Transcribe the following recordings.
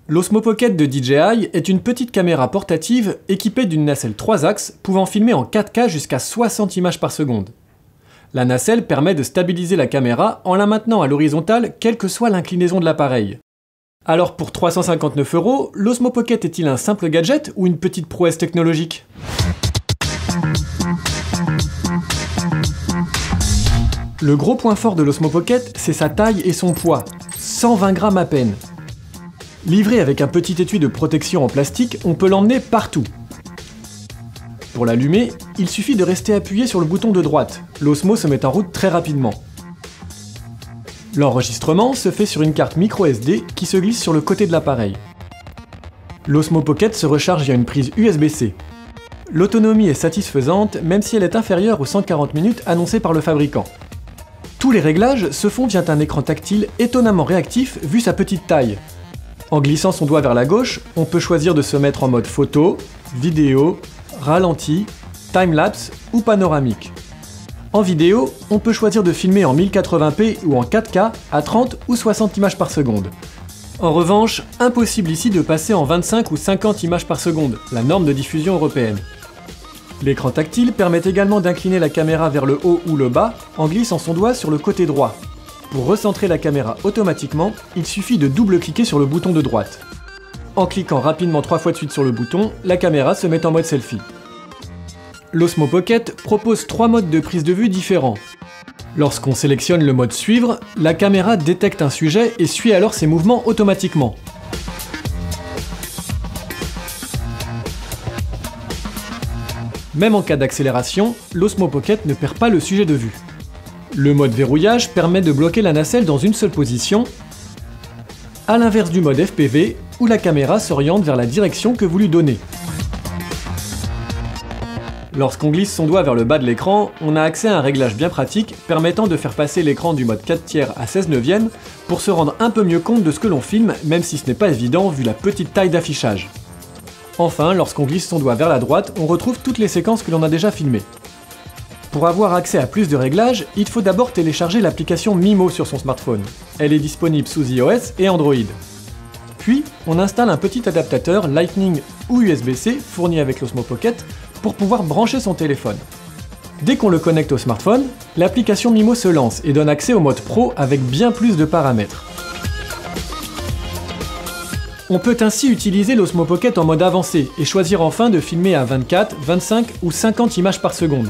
L'Osmo Pocket de DJI est une petite caméra portative équipée d'une nacelle 3 axes pouvant filmer en 4K jusqu'à 60 images par seconde. La nacelle permet de stabiliser la caméra en la maintenant à l'horizontale quelle que soit l'inclinaison de l'appareil. Alors pour 359 €, l'Osmo Pocket est-il un simple gadget ou une petite prouesse technologique ? Le gros point fort de l'Osmo Pocket, c'est sa taille et son poids, 120 grammes à peine. Livré avec un petit étui de protection en plastique, on peut l'emmener partout. Pour l'allumer, il suffit de rester appuyé sur le bouton de droite. L'Osmo se met en route très rapidement. L'enregistrement se fait sur une carte micro-SD qui se glisse sur le côté de l'appareil. L'Osmo Pocket se recharge via une prise USB-C. L'autonomie est satisfaisante, même si elle est inférieure aux 140 minutes annoncées par le fabricant. Tous les réglages se font via un écran tactile étonnamment réactif vu sa petite taille. En glissant son doigt vers la gauche, on peut choisir de se mettre en mode photo, vidéo, ralenti, time-lapse ou panoramique. En vidéo, on peut choisir de filmer en 1080p ou en 4K à 30 ou 60 images par seconde. En revanche, impossible ici de passer en 25 ou 50 images par seconde, la norme de diffusion européenne. L'écran tactile permet également d'incliner la caméra vers le haut ou le bas en glissant son doigt sur le côté droit. Pour recentrer la caméra automatiquement, il suffit de double-cliquer sur le bouton de droite. En cliquant rapidement 3 fois de suite sur le bouton, la caméra se met en mode selfie. L'Osmo Pocket propose 3 modes de prise de vue différents. Lorsqu'on sélectionne le mode suivre, la caméra détecte un sujet et suit alors ses mouvements automatiquement. Même en cas d'accélération, l'Osmo Pocket ne perd pas le sujet de vue. Le mode verrouillage permet de bloquer la nacelle dans une seule position, à l'inverse du mode FPV, où la caméra s'oriente vers la direction que vous lui donnez. Lorsqu'on glisse son doigt vers le bas de l'écran, on a accès à un réglage bien pratique permettant de faire passer l'écran du mode 4/3 à 16/9 pour se rendre un peu mieux compte de ce que l'on filme, même si ce n'est pas évident vu la petite taille d'affichage. Enfin, lorsqu'on glisse son doigt vers la droite, on retrouve toutes les séquences que l'on a déjà filmées. Pour avoir accès à plus de réglages, il faut d'abord télécharger l'application Mimo sur son smartphone. Elle est disponible sous iOS et Android. Puis, on installe un petit adaptateur Lightning ou USB-C fourni avec l'Osmo Pocket pour pouvoir brancher son téléphone. Dès qu'on le connecte au smartphone, l'application Mimo se lance et donne accès au mode Pro avec bien plus de paramètres. On peut ainsi utiliser l'Osmo Pocket en mode avancé et choisir enfin de filmer à 24, 25 ou 50 images par seconde.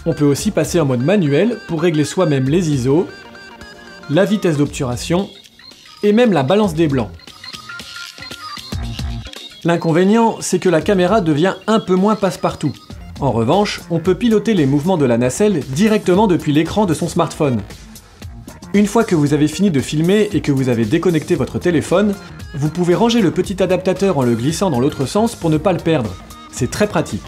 On peut aussi passer en mode manuel pour régler soi-même les ISO, la vitesse d'obturation et même la balance des blancs. L'inconvénient, c'est que la caméra devient un peu moins passe-partout. En revanche, on peut piloter les mouvements de la nacelle directement depuis l'écran de son smartphone. Une fois que vous avez fini de filmer et que vous avez déconnecté votre téléphone, vous pouvez ranger le petit adaptateur en le glissant dans l'autre sens pour ne pas le perdre. C'est très pratique.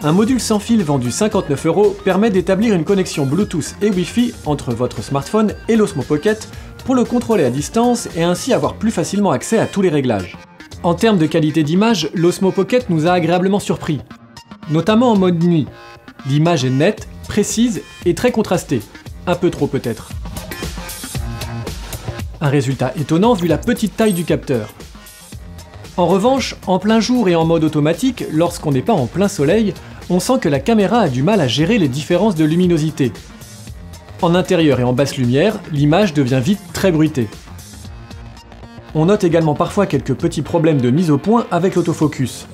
Un module sans fil vendu 59 € permet d'établir une connexion Bluetooth et Wi-Fi entre votre smartphone et l'Osmo Pocket pour le contrôler à distance et ainsi avoir plus facilement accès à tous les réglages. En termes de qualité d'image, l'Osmo Pocket nous a agréablement surpris, notamment en mode nuit. L'image est nette, précise et très contrastée, un peu trop peut-être. Un résultat étonnant vu la petite taille du capteur. En revanche, en plein jour et en mode automatique, lorsqu'on n'est pas en plein soleil, on sent que la caméra a du mal à gérer les différences de luminosité. En intérieur et en basse lumière, l'image devient vite très bruitée. On note également parfois quelques petits problèmes de mise au point avec l'autofocus.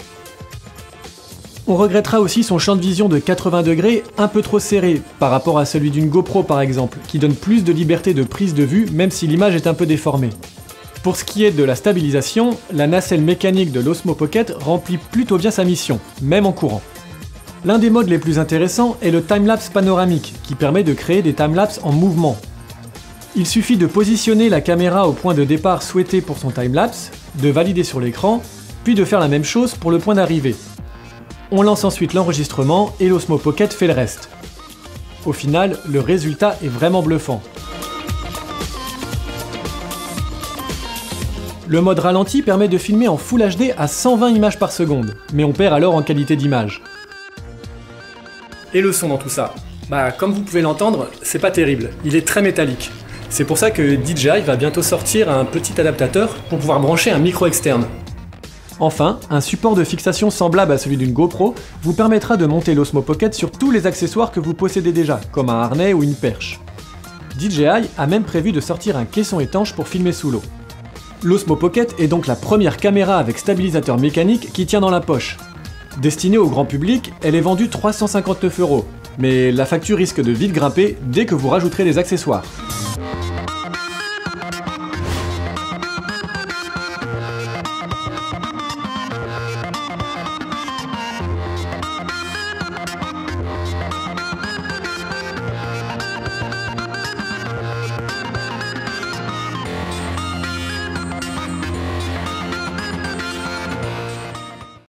On regrettera aussi son champ de vision de 80 degrés un peu trop serré par rapport à celui d'une GoPro par exemple, qui donne plus de liberté de prise de vue même si l'image est un peu déformée. Pour ce qui est de la stabilisation, la nacelle mécanique de l'Osmo Pocket remplit plutôt bien sa mission, même en courant. L'un des modes les plus intéressants est le timelapse panoramique, qui permet de créer des timelapses en mouvement. Il suffit de positionner la caméra au point de départ souhaité pour son timelapse, de valider sur l'écran, puis de faire la même chose pour le point d'arrivée. On lance ensuite l'enregistrement et l'Osmo Pocket fait le reste. Au final, le résultat est vraiment bluffant. Le mode ralenti permet de filmer en Full HD à 120 images par seconde, mais on perd alors en qualité d'image. Et le son dans tout ça ? Comme vous pouvez l'entendre, c'est pas terrible, il est très métallique. C'est pour ça que DJI va bientôt sortir un petit adaptateur pour pouvoir brancher un micro externe. Enfin, un support de fixation semblable à celui d'une GoPro vous permettra de monter l'Osmo Pocket sur tous les accessoires que vous possédez déjà, comme un harnais ou une perche. DJI a même prévu de sortir un caisson étanche pour filmer sous l'eau. L'Osmo Pocket est donc la première caméra avec stabilisateur mécanique qui tient dans la poche. Destinée au grand public, elle est vendue 359 €, mais la facture risque de vite grimper dès que vous rajouterez les accessoires.